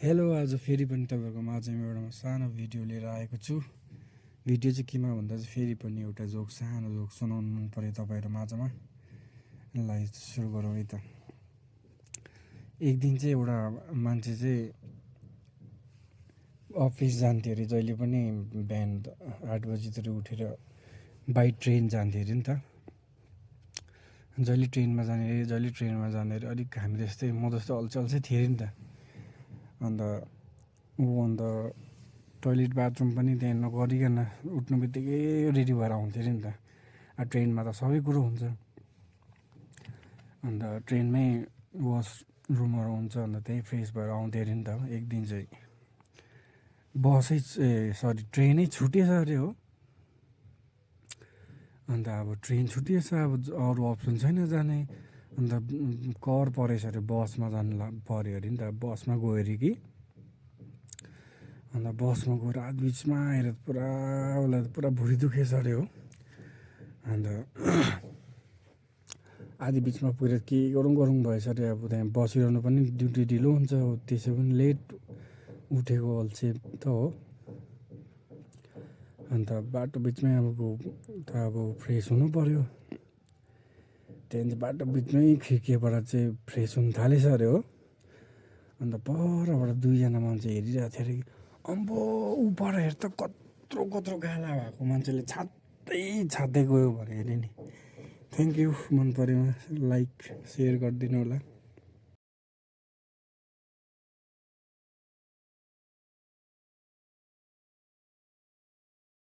Hello, आज फेरि पनि तपाईँहरूको माझमा एउटा सानो भिडियो लिएर आएको छु। भिडियो चाहिँ केमा भन्दा चाहिँ फेरि पनि एउटा सानो जोक सुनाउनु मन पऱ्यो तपाईँहरू माझमा। यसलाई सुरु गरौँ है त। एक दिन चाहिँ एउटा मान्छे चाहिँ अफिस जान्थ्यो अरे, जहिले पनि बिहान 8 बजीतिर उठेर बाई ट्रेन जान्थ्यो अरे नि त। जहिले ट्रेनमा जाने अरे, अलिक हामी जस्तै म जस्तो अल्छे थिएँ अरे नि त। अन्त टोइलेट बाथरुम पनि त्यहाँ नगरिकन उठ्नु बित्तिकै रेडी भएर आउँथ्यो अरे नि त। ट्रेनमा त सबै कुरो हुन्छ। अन्त ट्रेनमै वासरुमहरू हुन्छ, अन्त त्यही फ्रेस भएर आउँथ्यो अरे नि त। एक दिन चाहिँ ट्रेनै छुटेछ अरे हो। अन्त अब ट्रेन छुटिएछ, अब अरू अप्सन छैन जाने। अन्त कर परेछ अरे, बसमा जानु पऱ्यो अरे नि त। बसमा गयो अरे कि। अन्त बसमा गएर रात बिचमा आएर उसलाई पुरा भुँडी दुखेछ अरे हो। अन्त आधी बिचमा पुगेर के गरौँ भएछ अरे। अब त्यहाँ बसिरहनु पनि ड्युटी ढिलो हुन्छ, त्यसै पनि लेट उठेको अल्छे त हो। अन्त बाटो बिचमै अब फ्रेस हुनु पऱ्यो। त्यहाँदेखि बाटो बिचमै खिड्कीबाट चाहिँ फ्रेस हुनु थालेछ अरे हो। अन्त परबाट दुईजना मान्छे हेरिरहेको थियो अरे। अम्बो उपर हेर त, कत्रो गाला भएको मान्छेले छात्दै गयो भने अरे नि। थ्याङ्क यू, मन पऱ्यो, लाइक सेयर गरिदिनु होला।